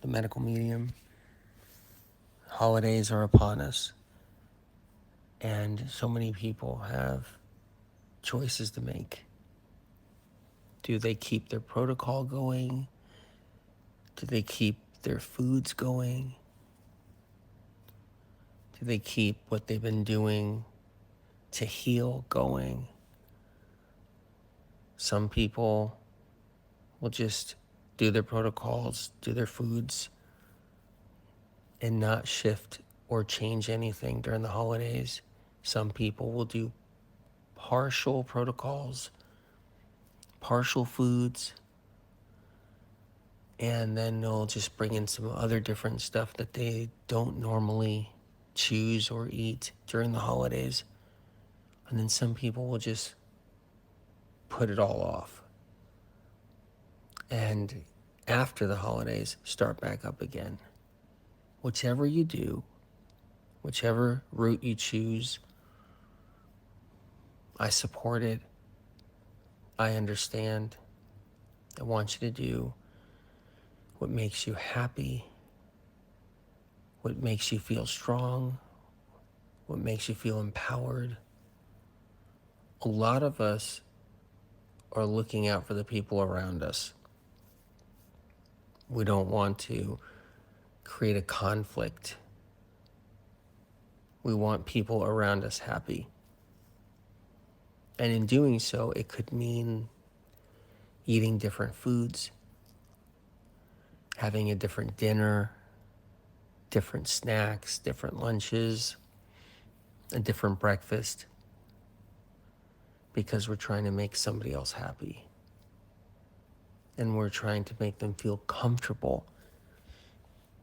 the medical medium. Holidays are upon us, and so many people have choices to make. Do they keep their protocol going? Do they keep their foods going? Do they keep what they've been doing to heal going? Some people will just do their protocols, do their foods, and not shift or change anything during the holidays. Some people will do partial protocols, partial foods, and then they'll just bring in some other different stuff that they don't normally choose or eat during the holidays. And then some people will just put it all off. And after the holidays, start back up again. Whichever you do, whichever route you choose, I support it. I understand. I want you to do what makes you happy, what makes you feel strong, what makes you feel empowered. A lot of us are looking out for the people around us. We don't want to create a conflict. We want people around us happy. And in doing so, it could mean eating different foods, having a different dinner, different snacks, different lunches, a different breakfast, because we're trying to make somebody else happy. And we're trying to make them feel comfortable.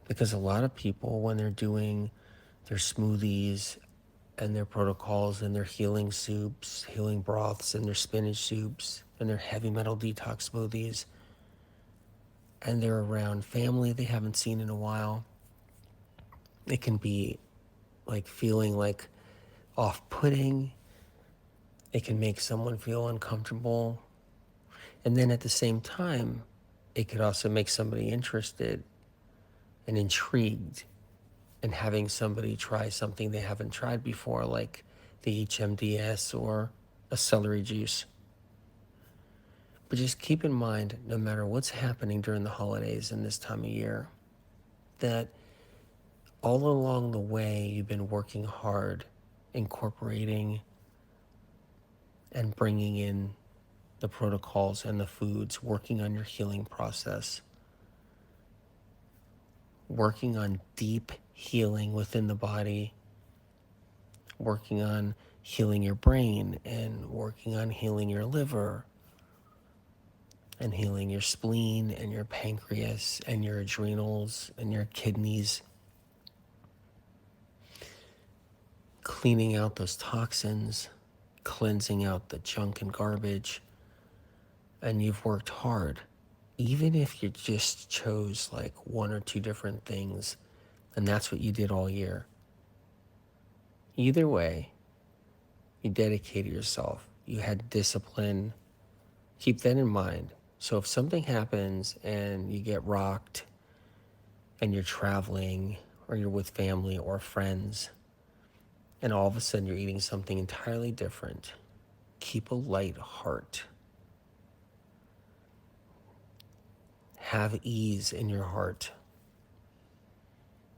Because a lot of people, when they're doing their smoothies and their protocols and their healing soups, healing broths, and their spinach soups, and their heavy metal detox smoothies, and they're around family they haven't seen in a while, it can be like feeling like off-putting. It can make someone feel uncomfortable. And then at the same time, it could also make somebody interested and intrigued in having somebody try something they haven't tried before, like the HMDS or a celery juice. But just keep in mind, no matter what's happening during the holidays and this time of year, that all along the way, you've been working hard, incorporating and bringing in the protocols and the foods, working on your healing process, working on deep healing within the body, working on healing your brain, and working on healing your liver, and healing your spleen and your pancreas and your adrenals and your kidneys, cleaning out those toxins, cleansing out the junk and garbage. And you've worked hard, even if you just chose like one or two different things, and that's what you did all year. Either way, you dedicated yourself. You had discipline. Keep that in mind. So if something happens and you get rocked and you're traveling or you're with family or friends, and all of a sudden you're eating something entirely different, keep a light heart. Have ease in your heart,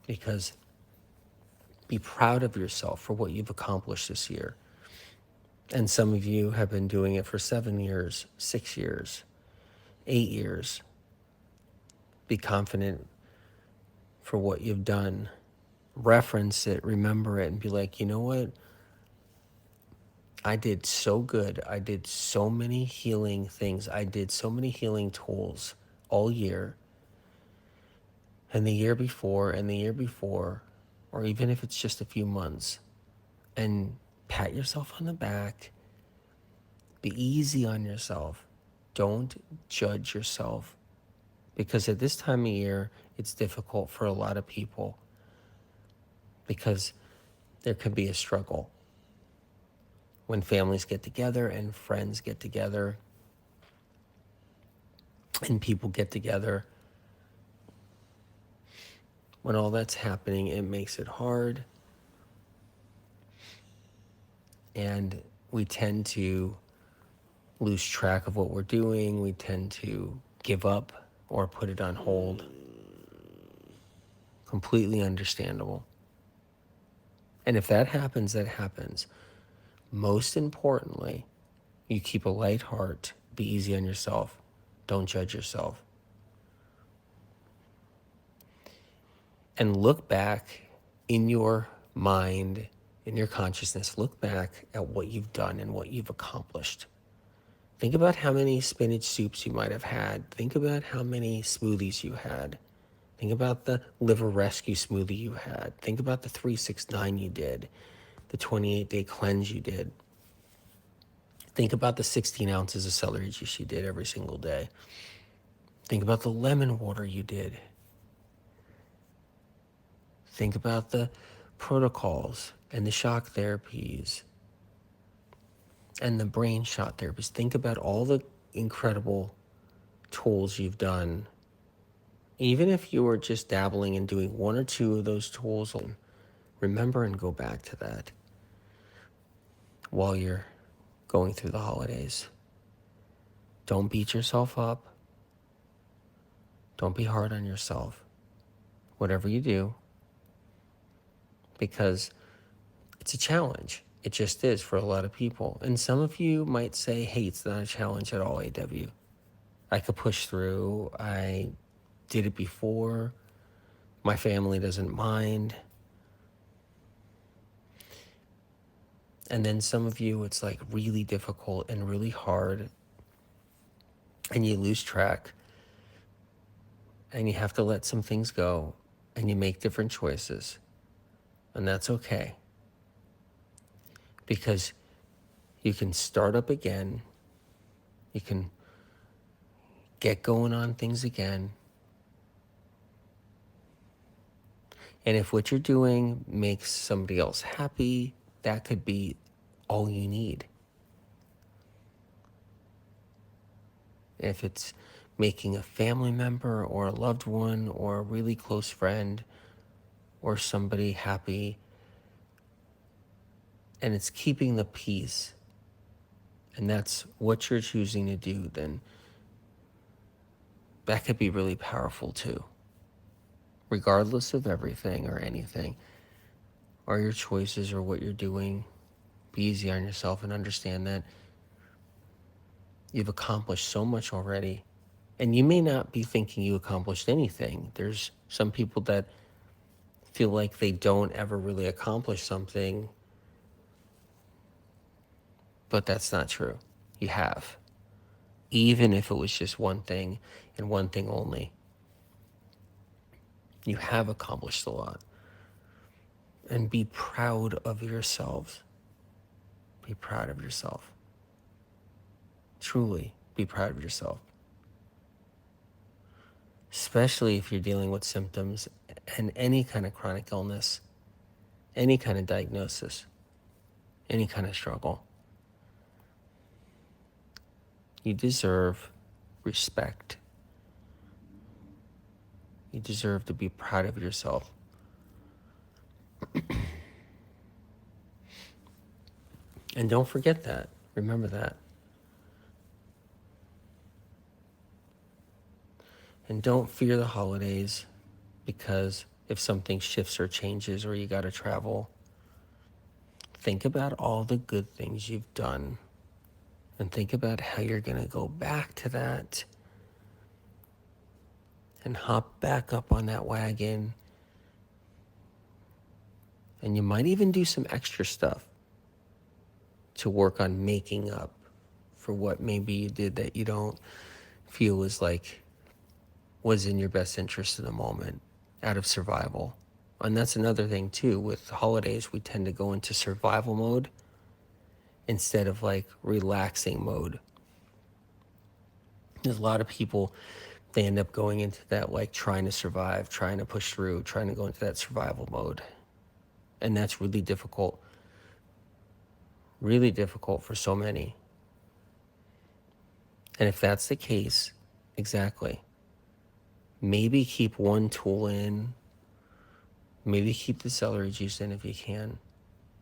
because be proud of yourself for what you've accomplished this year. And some of you have been doing it for 7 years, 6 years, 8 years. Be confident for what you've done. Reference it, remember it, and be like, you know what? I did so good. I did so many healing things. I did so many healing tools all year, and the year before, and the year before, or even if it's just a few months, and pat yourself on the back. Be easy on yourself. Don't judge yourself, because at this time of year, it's difficult for a lot of people, because there can be a struggle when families get together and friends get together and people get together. when all that's happening, it makes it hard. And we tend to lose track of what we're doing. We tend to give up or put it on hold. Completely understandable. And if that happens, that happens. Most importantly, you keep a light heart. Be easy on yourself. Don't judge yourself. And look back in your mind, in your consciousness, look back at what you've done and what you've accomplished. Think about how many spinach soups you might have had. Think about how many smoothies you had. Think about the liver rescue smoothie you had. Think about the 369 you did, the 28-day cleanse you did. Think about the 16 ounces of celery juice you did every single day. Think about the lemon water you did. Think about the protocols and the shock therapies and the brain shot therapies. Think about all the incredible tools you've done. Even if you were just dabbling and doing one or two of those tools, remember and go back to that while you're going through the holidays. Don't beat yourself up. Don't be hard on yourself. Whatever you do, because it's a challenge. It just is for a lot of people. And some of you might say, hey, it's not a challenge at all, AW. I could push through. I did it before. My family doesn't mind. And then some of you, it's like really difficult and really hard. And you lose track. And you have to let some things go. And you make different choices. And that's okay. Because you can start up again. You can get going on things again. And if what you're doing makes somebody else happy, that could be all you need. If it's making a family member or a loved one or a really close friend or somebody happy, and it's keeping the peace, and that's what you're choosing to do, then that could be really powerful too. Regardless of everything or anything, or your choices or what you're doing, be easy on yourself and understand that you've accomplished so much already. And you may not be thinking you accomplished anything. There's some people that feel like they don't ever really accomplish something, but that's not true. You have. Even if it was just one thing and one thing only. You have accomplished a lot. And be proud of yourselves. Be proud of yourself. Truly, be proud of yourself. Especially if you're dealing with symptoms and any kind of chronic illness, any kind of diagnosis, any kind of struggle. You deserve respect. You deserve to be proud of yourself. And don't forget that. Remember that. And don't fear the holidays, because if something shifts or changes or you got to travel, think about all the good things you've done and think about how you're going to go back to that and hop back up on that wagon. And you might even do some extra stuff to work on making up for what maybe you did that you don't feel was in your best interest in the moment, out of survival. And that's another thing too. With holidays, we tend to go into survival mode instead of relaxing mode. There's a lot of people, they end up going into that trying to survive, trying to push through, trying to go into that survival mode. And that's really difficult for so many. And if that's the case, exactly, maybe keep one tool in Maybe keep the celery juice in if you can.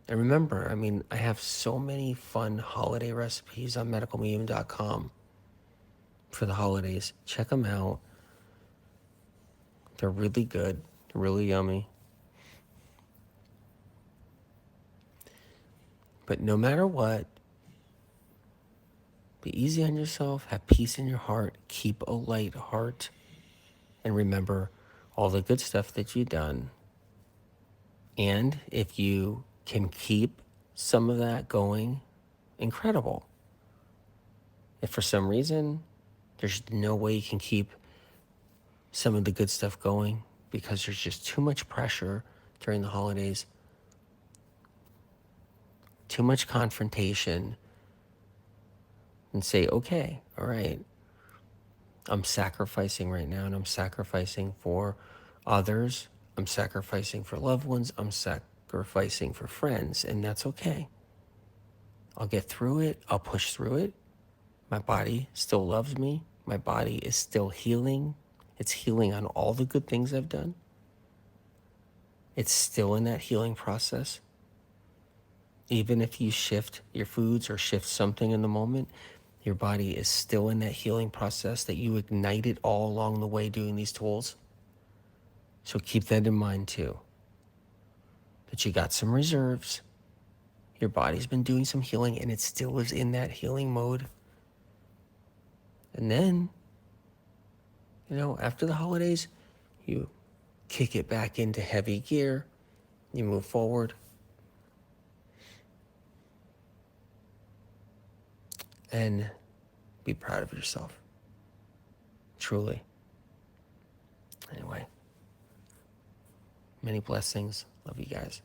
And remember, I have so many fun holiday recipes on medicalmedium.com for the holidays. Check them out. They're really good, really yummy. But no matter what, be easy on yourself, have peace in your heart, keep a light heart, and remember all the good stuff that you've done. And if you can keep some of that going, incredible. If for some reason there's no way you can keep some of the good stuff going because there's just too much pressure during the holidays, too much confrontation, and say, okay, all right, I'm sacrificing right now, and I'm sacrificing for others. I'm sacrificing for loved ones. I'm sacrificing for friends, and that's okay. I'll get through it. I'll push through it. My body still loves me. My body is still healing. It's healing on all the good things I've done. It's still in that healing process. Even if you shift your foods or shift something in the moment, your body is still in that healing process that you ignited all along the way doing these tools. So keep that in mind too, that you got some reserves. Your body's been doing some healing and it still is in that healing mode. And then, after the holidays, you kick it back into heavy gear. You move forward. And be proud of yourself. Truly. Anyway, many blessings. Love you guys.